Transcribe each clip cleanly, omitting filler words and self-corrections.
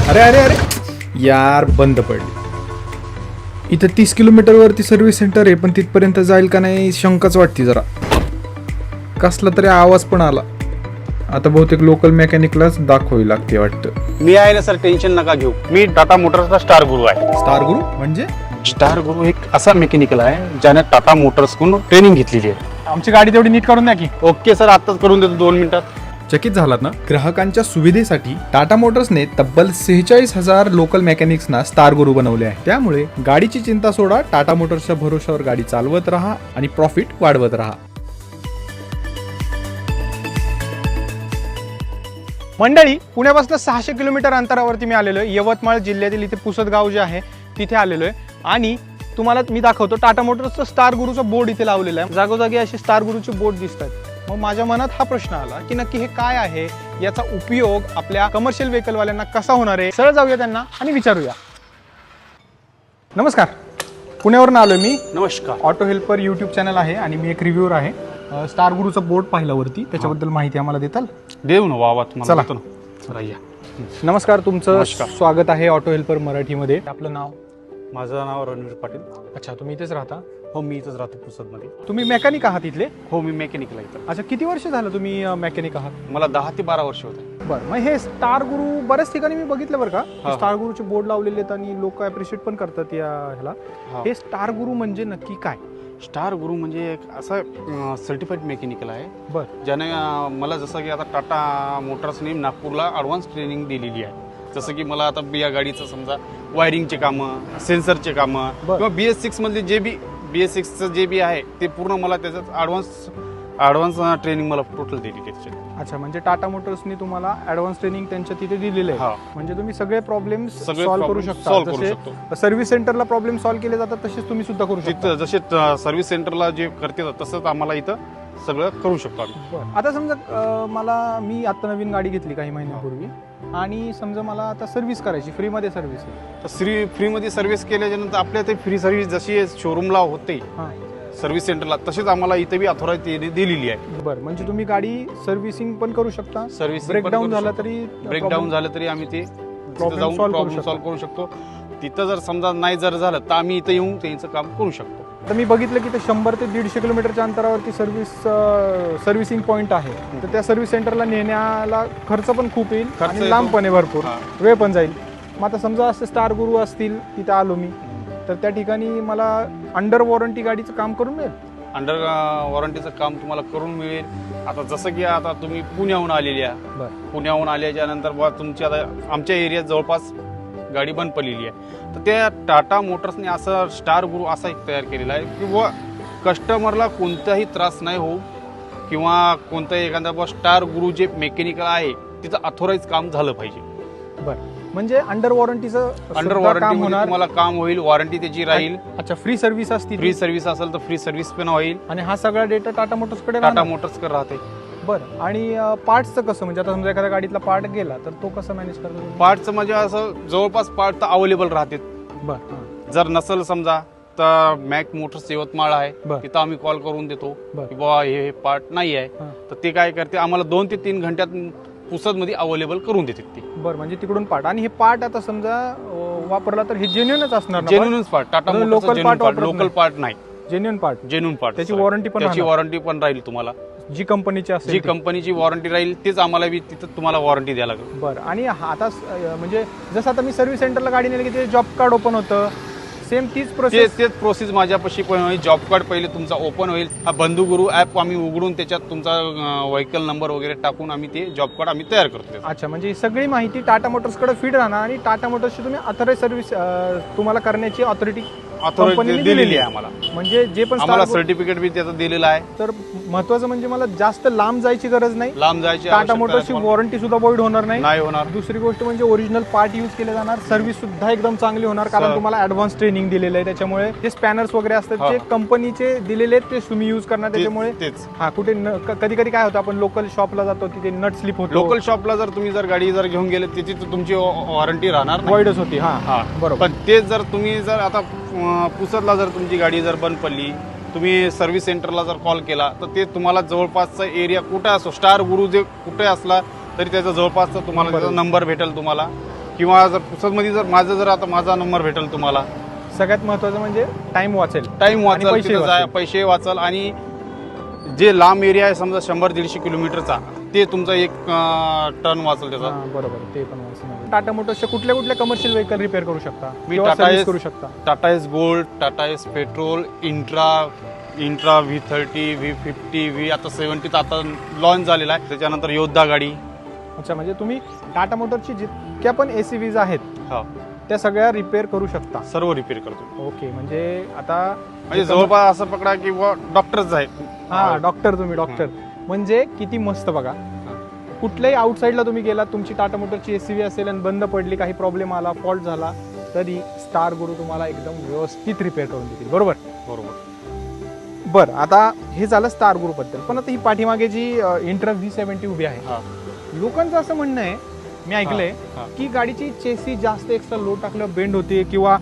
अरे अरे अरे यार, बंद पडली. इथं 30 किलोमीटरवरती सर्व्हिस सेंटर आहे, पण तिथपर्यंत जाईल का नाही शंकाच वाटते जरा. कसला तरी आवाज पण आला. आता बहुतेक लोकल मेकॅनिकलाच दाखवावी लागते वाटतं. मी आहे ना सर, टेन्शन नका घेऊ. मी टाटा मोटर्सचा स्टार गुरु आहे. स्टार गुरु म्हणजे? स्टार गुरु एक असा मेकॅनिकल आहे ज्याने टाटा मोटर्सकडून ट्रेनिंग घेतलेली आहे. आमची गाडी तेवढी नीट करून द्या की. ओके सर, आत्ताच करून देतो 2 मिनिटात. चकित झालात ना? ग्राहकांच्या सुविधेसाठी टाटा मोटर्सने तब्बल 46,000 लोकल मेकॅनिक्सना स्टार गुरु बनवले आहे. त्यामुळे गाडीची चिंता सोडा, टाटा मोटर्सच्या भरोशावर गाडी चालवत राहा आणि प्रॉफिट वाढवत राहा. मंडळी, पुण्यापासून 600 किलोमीटर अंतरावरती मी आलेलो आहे. यवतमाळ जिल्ह्यातील इथे पुसद गाव जे आहे तिथे आलेलो आहे. आणि तुम्हाला मी दाखवतो टाटा मोटर्सचं स्टार गुरुचा बोर्ड इथे लावलेला आहे. जागोजागी असे स्टार गुरुचे बोर्ड दिसतात. मग माझ्या मनात हा प्रश्न आला की नक्की हे काय आहे, याचा उपयोग आपल्या कमर्शियल व्हेकलवाल्यांना कसा होणार आहे. सरळ जाऊया त्यांना आणि विचारूया. नमस्कार, पुण्यावरून आलोय मी. नमस्कार. ऑटो हेल्पर यूट्यूब चॅनल आहे आणि मी एक रिव्ह्यूअर आहे. स्टार गुरुचा बोर्ड पाहिला वरती, त्याच्याबद्दल माहिती आम्हाला देताल? देऊ ना, वावा तुम्हाला. चला. चला या. नमस्कार, तुमचं नमस्कार. स्वागत आहे ऑटो हेल्पर मराठीमध्ये. आपलं नाव? माझं नाव रणवीर पाटील. अच्छा, तुम्ही इथेच राहता? हो, मी इथंच राहतो पुसदमध्ये. तुम्ही मेकॅनिक आहात इथले? हो, मी मेकॅनिकल आहे इथं. अच्छा, किती वर्ष झालं तुम्ही मेकॅनिक आहात? मला 10 ते 12 वर्ष होते. बरं, मग हे स्टार गुरु बऱ्याच ठिकाणी मी बघितलं बरं का. हा. स्टार गुरुचे बोर्ड लावलेले आहेत आणि लोक अप्रिशिएट पण करतात या ह्याला. हा. हे स्टार गुरु म्हणजे नक्की काय? स्टार गुरु म्हणजे एक असा सर्टिफाईड मेकॅनिकल आहे बरं. ज्याने मला जसं की आता टाटा मोटर्सने नागपूरला ॲडव्हान्स ट्रेनिंग दिलेली आहे. जसं की मला आता या गाडीचं समजा वायरिंगचे कामं, सेन्सरचे कामं किंवा BS6 मधले जे बी BS6चं जे बी आहे ते पूर्ण मला त्याच्यात ॲडव्हान्स ट्रेनिंग मला टोटल दिली त्याची. अच्छा, म्हणजे टाटा मोटर्सनी तुम्हाला ॲडव्हान्स ट्रेनिंग त्यांच्या तिथे दिलेलं आहे. हा. म्हणजे तुम्ही सगळे प्रॉब्लेम सगळे सॉल्व्ह करू problem शकता. solve करू जसे शकतो. सर्व्हिस सेंटरला प्रॉब्लेम सॉल्व्ह केले जातात तसेच तुम्ही सुद्धा करू शकता. तिथं जसे सर्व्हिस सेंटरला जे करते तसंच आम्हाला इथं सगळं करू शकतो आम्ही. बरं. आता समजा मी आता नवीन गाडी घेतली काही महिन्यापूर्वी आणि समजा मला आता सर्व्हिस करायची, फ्रीमध्ये सर्व्हिस आहे. तर फ्रीमध्ये सर्व्हिस केल्याच्या नंतर आपल्या ते फ्री सर्व्हिस जशी शोरूमला होते हां. सर्व्हिस सेंटरला, तसेच आम्हाला इथे बी अथॉरिटी दिलेली आहे. बरं, म्हणजे तुम्ही गाडी सर्व्हिसिंग पण करू शकता. सर्व्हिस ब्रेकडाऊन झाला तरी ब्रेकडाऊन झालं तरी आम्ही ते तिथं जाऊन solve करू प्रॉब्लेम सॉल्व्ह करू शकतो. तिथं जर समजा नाही जर झालं तर आम्ही इथं येऊन त्यांचं काम करू शकतो. आता मी बघितलं की ते 100 ते 150 किलोमीटरच्या अंतरावरती सर्व्हिसिंग पॉईंट आहे. तर त्या सर्व्हिस सेंटरला नेण्याला खर्च पण खूप येईल खर्च आणि येतो. लांब पण आहे भरपूर. हा. वेळ पण जाईल. मग आता समजा असे स्टार गुरु असतील, तिथे आलो मी, तर त्या ठिकाणी मला अंडर वॉरंटी गाडीचं काम करून मिळेल? अंडर वॉरंटीचं काम तुम्हाला करून मिळेल. आता जसं की आता तुम्ही पुण्याहून आलेली आहे, बरं. पुण्याहून आल्याच्या नंतर बुवा तुमची आता आमच्या एरियात जवळपास गाडी बंद पडलेली आहे, तर त्या टाटा मोटर्सने असं स्टार गुरु असा एक तयार केलेला आहे की बुवा कस्टमरला कोणताही त्रास नाही होऊ किंवा कोणताही एखादा बुवा स्टार गुरु जे मेकॅनिकल आहे तिचं अथॉराईज काम झालं पाहिजे. बरं, म्हणजे अंडर वॉरंटीचं अंडर काम वॉरंटी होणार. तुम्हाला काम होईल, वॉरंटी त्याची राहील. अच्छा, फ्री सर्व्हिस असतील. फ्री सर्व्हिस असेल तर फ्री सर्व्हिस पण होईल. आणि हा सगळा डेटा टाटा मोटर्सकडे टाटा राहणार. मोटर्सकडे राहते. बरं, आणि पार्ट्सचं कसं, म्हणजे आता समजा एखाद्या गाडीतला पार्ट गेला तर तो कसं मॅनेज करतो तुम्ही? पार्टचं म्हणजे असं जवळपास पार्ट तर अवेलेबल राहते. बरं. हां. जर नसेल समजा तर मॅक मोटर्स यवतमाळ आहे, बरं. तिथं आम्ही कॉल करून देतो बरं. की बाबा हे पार्ट नाही आहे, हां. तर ते काय करते आम्हाला 2 ते 3 घंट्यात पुसदमध्ये अवेलेबल करून देतात ते. बरं, म्हणजे तिकडून पार्ट. आणि हे पार्ट आता समजा वापरला तर हे जेन्युनच असणार ना? जेन्युन पार्ट, टाटा लोकल मोटर्सचं part जेन्युन पार्ट, वापरत लोकल नाही. पार्ट नाही, जेन्युन पार्ट. Genuine part. त्याची warranty पण त्याची राहणार. वॉरंटी पण राहील तुम्हाला. जी कंपनीची जी असेल. कंपनीची वॉरंटी राहील तेच आम्हाला बी तिथं तुम्हाला वॉरंटी द्यायला लागेल. बरं, आणि आता म्हणजे जसं आता मी सर्व्हिस सेंटरला गाडी नेली की ते जॉब कार्ड ओपन होतं, सेम तीच प्रोसेस. तेच प्रोसेस माझ्यापाशी पण होईल. जॉब कार्ड पहिले तुमचा ओपन होईल. हा बंधू गुरु ॲप आम्ही उघडून त्याच्यात तुमचा व्हेकल नंबर वगैरे टाकून आम्ही ते जॉब कार्ड आम्ही तयार करतो. अच्छा, म्हणजे ही सगळी माहिती टाटा मोटर्सकडे फीड राहणार आणि टाटा मोटर्सची तुम्ही अथॉराइज सर्व्हिस तुम्हाला करण्याची ऑथॉरिटी दिलेली आहे आम्हाला. म्हणजे जे पण आम्हाला Star- सर्टिफिकेट बी त्याचं दिलेलं आहे. तर महत्वाचं म्हणजे मला जास्त लांब जायची गरज नाही. लांब जायची टाटा आवश्यकता मोटर्सची नाही. वॉरंटी सुद्धा वॉइड होणार नाही. नाही होणार. दुसरी गोष्ट म्हणजे ओरिजिनल पार्ट यूज केले जाणार. सर्व्हिस सुद्धा एकदम चांगली होणार कारण तुम्हाला ऍडव्हान्स ट्रेनिंग दिलेलं आहे. त्याच्यामुळे जे स्पॅनर्स वगैरे असतात हा. जे कंपनीचे दिलेले आहेत तेच तुम्ही यूज करणार. त्याच्यामुळे तेच हा कुठे कधी कधी काय होतं, आपण लोकल शॉपला जातो तिथे नट स्लिप होतो. लोकल शॉपला जर तुम्ही जर गाडी जर घेऊन गेले तिथे तर तुमची वॉरंटी राहणार नाही. वॉइडच होती. हा हा बरोबर. पण तेच जर तुम्ही जर आता पुसदला जर तुमची गाडी जर बंद पडली, तुम्ही सर्व्हिस सेंटरला जर कॉल केला तर ते तुम्हाला जवळपासचा एरिया कुठे असो, स्टार गुरु जे कुठे असला तरी त्याचा जवळपासचा तुम्हाला त्याचा नंबर भेटेल तुम्हाला. किंवा जर पुसदमध्ये जर माझा नंबर भेटेल तुम्हाला, सगळ्यात महत्त्वाचं म्हणजे टाइम वाचेल. टाइम आणि वाचल, पैसे तिथं वाचेल. पैसे वाचल, आणि जे लांब एरिया आहे समजा 100-150 किलोमीटरचा, ते तुमचा एक टर्न वाचल त्याचा. हां, बरोबर, ते पण वाचणार. टाटा मोटर्सचे कुठल्या कमर्शियल व्हेकल रिपेअर करू शकता मी किंवा टाटा सर्व्हिस एस करू शकता? Tata S gold, Tata S petrol, intra V30, V50, V आता 70 आता लॉन्च झालेला आहे. त्याच्यानंतर योद्धा गाडी. अच्छा, म्हणजे तुम्ही टाटा मोटरची जितक्या पण ACVs आहेत हा, त्या सगळ्या रिपेअर करू शकता. सर्व रिपेअर करतो. ओके, म्हणजे आता म्हणजे जवळपास असं पकडा की डॉक्टरच आहे. हा, डॉक्टर, तुम्ही डॉक्टर. म्हणजे किती मस्त बघा. कुठल्याही आउटसाईडला तुम्ही गेलात, तुमची टाटा मोटरची ACV असेल आणि बंद पडली, काही प्रॉब्लेम आला, फॉल्ट झाला, तरी स्टार गुरु तुम्हाला एकदम व्यवस्थित रिपेअर करून देतील. बरोबर. बरं, आता हे झालं स्टार गुरु बद्दल. पण आता ही पाठीमागे जी इंट्रा V70 उभी आहे, हा. लोकांचं असं म्हणणं आहे, मी ऐकलंय हा. की गाडीची चेसी जास्त एक्स्ट्रा लोड टाकल्यावर बेंड होते किंवा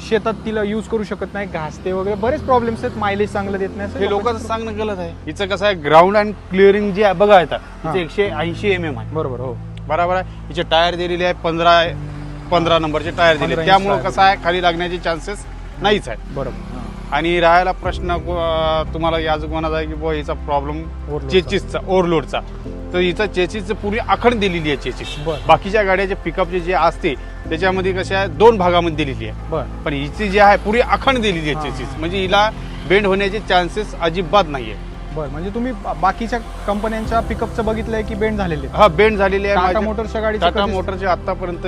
शेतात तिला यूज करू शकत नाही, घासते वगैरे, बरेच प्रॉब्लेम्स आहेत, मायलेज चांगलं देत नाही. हे लोकांचं सांगणं गलत आहे. हिचं कसं आहे, ग्राउंड अँड क्लिअरिंग जे आहे बघा, येतात हा. 180 mm आहे. बरोबर. हो, बरोबर आहे. हिचे टायर दिलेले आहे 15 नंबरचे टायर दिले, 15 इंच त्यामुळे टायर कसं आहे, खाली लागण्याचे चान्सेस नाहीच आहे. बरोबर. आणि राहायला प्रश्न तुम्हाला याच कोणाचा आहे की बुवा हिचा प्रॉब्लेम Overload चा. चेचिसचा, ओव्हरलोडचा, तर हिचा चेचिस पुरी आखण दिलेली आहे चेचिस. बरं. बाकीच्या गाड्याचे पिकअपचे जे असते त्याच्यामध्ये कसे आहे 2 भागामध्ये दिलेली आहे, बरं. पण हिची जी आहे पुरी आखण दिलेली आहे चेचिस, म्हणजे हिला बेंड होण्याचे चान्सेस अजिबात नाहीये. बरं, म्हणजे तुम्ही बाकीच्या कंपन्यांच्या पिकअपचं बघितलंय की बेंड झालेले? हा, बेंड झालेली आहे. टाटा माझ्या- मोटर्सच्या गाडीची टाटा कधीच- मोटरची आतापर्यंत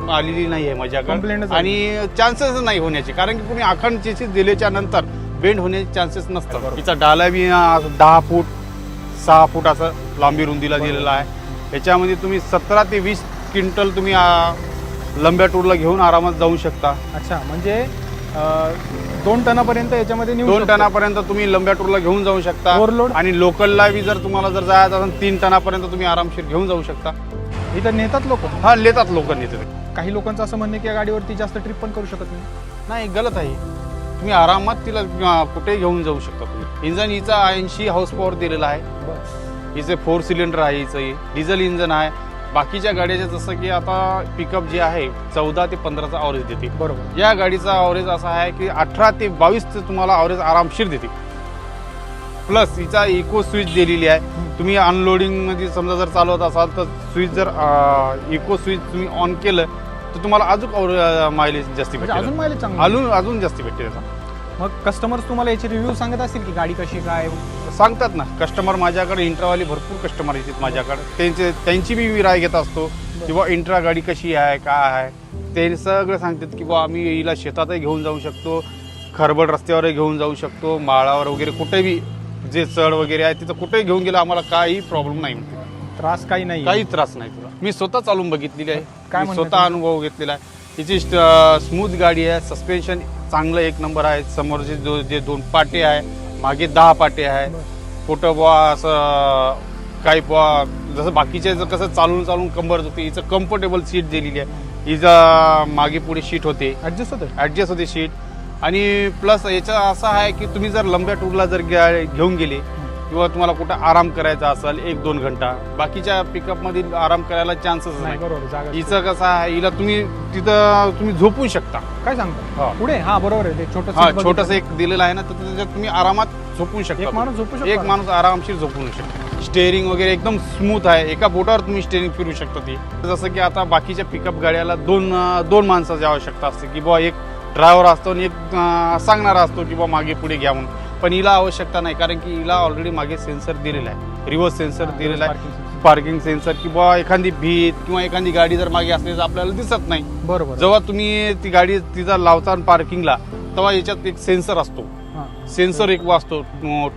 आलेली नाही आहे Complaint माझ्याकडे, च आणि चान्सेस नाही होण्याचे, कारण की कुणी आखण चेचिस दिल्याच्या नंतर बेंड होण्याचे चान्सेस नसतात. बरोबर. तिचा डाला बी 10 फूट 6 फूट असं लांबी रुंदीला दिलेला आहे. याच्यामध्ये तुम्ही 17 ते 20 क्विंटल तुम्ही लंब्या टूरला घेऊन आरामात जाऊ शकता. अच्छा, म्हणजे 2 टनापर्यंत याच्यामध्ये नेऊ 2 शकतो. टनापर्यंत तुम्ही लंब्या टूरला घेऊन जाऊ शकता. Overload? आणि लोकलला बी जर तुम्हाला जर जायचं असेल 3 टनापर्यंत तुम्ही आरामशीर घेऊन जाऊ शकता. इथं नेतात लोक. हा, लेतात लोक नेते. काही लोकांचं असं म्हणणं आहे की या गाडीवरती जास्त ट्रिप पण करू शकत नाही. नाही, गलत आहे. तुम्ही आरामात तिला कुठे घेऊन जाऊ शकता तुम्ही. इंजन हिचा 80 हॉर्स पॉवर दिलेला आहे. हिचे 4 सिलेंडर आहे, हिचं डिझेल इंजन आहे. बाकीच्या गाड्याचे जसं की आता पिकअप जे आहे 14 ते 15चा ॲव्हरेज देते. बरोबर. या गाडीचा ॲव्हरेज असा आहे की 18 ते 22 तुम्हाला ॲव्हरेज आरामशीर देते. प्लस हिचा इको स्विच दिलेली आहे. तुम्ही अनलोडिंग मध्ये समजा जर चालवत असाल तर स्विच जर इको स्विच तुम्ही ऑन केलं तर तुम्हाला अजून मायलेज जास्ती म्हणजे अजून भेटेल. मायलेज चांगलं. अजून जास्ती भेटते त्याचा. मग कस्टमर्स तुम्हाला याचे रिव्ह्यू सांगत असतील की गाडी कशी काय? सांगतात ना कस्टमर. माझ्याकडे इंट्रावाली भरपूर कस्टमर येतात माझ्याकडे, त्यांची बी राय घेत असतो की बुवा इंट्रा गाडी कशी आहे, काय आहे. ते सगळं सांगतात की बुवा आम्ही हिला शेतातही घेऊन जाऊ शकतो, खरबड रस्त्यावरही घेऊन जाऊ शकतो, माळावर वगैरे कुठेही जे चढ वगैरे आहे तिथं कुठेही घेऊन गेलं आम्हाला काही प्रॉब्लेम नाही म्हणते. त्रास काही नाही. काही त्रास नाही तुला. मी स्वतः चालून बघितलेली आहे, काय मी म्हणणं स्वतः तुमचं? अनुभव घेतलेला आहे. हिची स्मूथ गाडी आहे, सस्पेन्शन चांगलं 1 नंबर आहे. समोरचे जे 2 पाटे आहे, मागे 10 पाटे आहे. कुठं बुवा असं काही बुवा जसं बाकीचे कसं चालून कंबर होते, हिचं कम्फर्टेबल सीट दिलेली आहे. हिचं मागे पुढे सीट होते, ॲडजस्ट होते सीट. आणि प्लस याचं असं आहे की तुम्ही जर लंब्या टूरला जर घेऊन गेले किंवा तुम्हाला कुठं आराम करायचा असेल 1-2 घंटा, बाकीच्या पिकअपमध्ये आराम करायला चान्सेस नाही. बरोबर. जागा हिचं कसं आहे, हिला तुम्ही झोपू शकता. काय सांगता हा. पुढे? हा, बरोबर आहे. ते हा, छोटं छोटस एक दिलेलं आहे ना, तर त्याच्यात तुम्ही आरामात झोपू शकता. एक माणूस झोपू शकतो. एक माणूस आरामशीर झोपू शकतो. स्टेअरिंग वगैरे एकदम स्मूथ आहे. एका बोटावर तुम्ही स्टेअरिंग फिरू शकता. ती जसं की आता बाकीच्या पिकअप गाड्याला दोन माणसाची आवश्यकता असते की बुवा एक ड्रायव्हर असतो आणि एक सांगणारा असतो की बुवा मागे पुढे घ्या म्हणून. पण हिला आवश्यकता नाही, कारण की हिला ऑलरेडी मागे सेन्सर दिलेला आहे, रिव्हर्स सेन्सर दिलेला आहे, पार्किंग सेन्सर, की बुवा एखादी भीत किंवा एखादी गाडी जर मागे असली तर आपल्याला दिसत नाही. बरोबर. जेव्हा तुम्ही ती गाडी तिचा लावता पार्किंगला तेव्हा याच्यात एक सेन्सर असतो. हा. सेन्सर एक वाजतो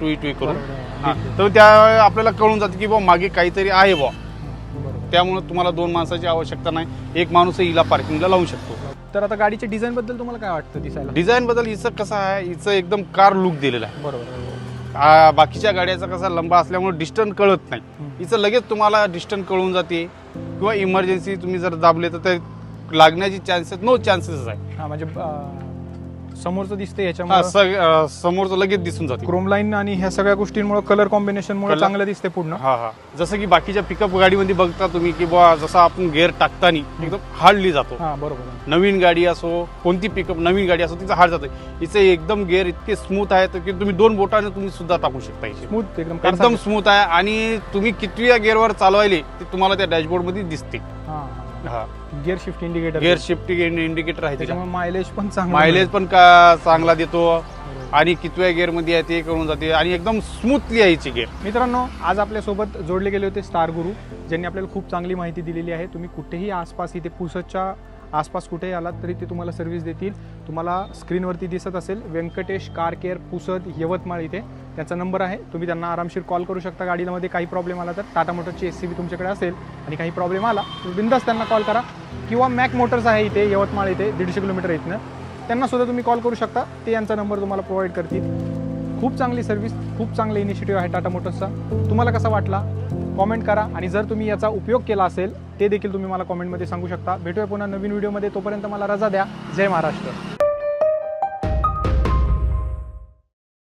टुई करून. बरोबर. हा. तर त्या आपल्याला कळून जाते की बुवा मागे काहीतरी आहे बुवा. बरोबर. त्यामुळे तुम्हाला 2 माणसाची आवश्यकता नाही, एक माणूस हिला पार्किंगला लावू शकतो. तर आता गाडीच्या डिझाईन बद्दल तुम्हाला काय वाटतं दिसायला? डिझाईन बद्दल हिचं कसं आहे, हिचं एकदम कार लुक दिलेला आहे. बरोबर. बाकीच्या गाड्याचा कसा लंबा असल्यामुळे डिस्टन्स कळत नाही. हिचं लगेच तुम्हाला डिस्टन्स कळून जाते, किंवा इमर्जन्सी तुम्ही जर दाबले तर ते लागण्याची नो चान्सेस आहे. हा, म्हणजे समोरचं दिसते हा ह्याच्यामुळे समोरचं लगेच दिसून जाते. क्रोम लाईन आणि ह्या सगळ्या गोष्टींमुळे कलर कॉम्बिनेशनमुळे Colour- चांगलं दिसते पूर्ण. हा जसं की बाकीच्या पिकअप गाडीमध्ये बघता तुम्ही की बुवा जसं आपण गेअर टाकताना एकदम हार्डली जातो. हा बरोबर आहे. नवीन गाडी असो कोणती पिकअप नवीन गाडी असो तिचा हार्ड जातो. हिचे एकदम गेअर इतके स्मूथ आहेत की तुम्ही 2 बोटाने तुम्ही सुद्धा टाकू शकता. हिचे स्मूथ एकदम एकदम स्मूथ आहे आणि तुम्ही कितव्या गेअरवर चालवायले ते तुम्हाला त्या डॅशबोर्ड मध्ये दिसते. हा gear shift indicator gear shifting indicator आहे त्याच्यात. त्याच्यामुळे मायलेज पण चांगलं मायलेज पण का चांगला देतो आणि कितव्या गेअर मध्ये आहे ते करून जाते आणि एकदम स्मूथली आहे हिची गेअर. मित्रांनो, आज आपल्यासोबत जोडले गेले होते स्टार गुरु, ज्यांनी आपल्याला खूप चांगली माहिती दिलेली आहे. तुम्ही कुठेही आसपास इथे पुसदच्या आसपास कुठेही आलात तरी ते तुम्हाला सर्व्हिस देतील. तुम्हाला स्क्रीनवरती दिसत असेल व्यंकटेश कार केअर पुसद यवतमाळ, इथे त्यांचा नंबर आहे. तुम्ही त्यांना आरामशीर कॉल करू शकता. गाडीमध्ये काही प्रॉब्लेम आला तर टाटा मोटरची SCV तुमच्याकडे असेल आणि काही प्रॉब्लेम आला तर बिंदास त्यांना कॉल करा. किंवा मॅक मोटर्स आहे इथे यवतमाळ, इथे 150 किलोमीटर इथनं, त्यांना सुद्धा तुम्ही कॉल करू शकता. ते यांचा नंबर तुम्हाला प्रोव्हाइड करतील. खूप चांगली सर्व्हिस, खूप चांगला इनिशिएटिव्ह आहे टाटा मोटर्सचा. तुम्हाला कसा वाटला कॉमेंट करा आणि जर तुम्ही याचा उपयोग केला असेल ते देखील तुम्ही मला कॉमेंटमध्ये सांगू शकता. भेटूया पुन्हा नवीन व्हिडिओमध्ये. तोपर्यंत मला रजा द्या. जय महाराष्ट्र.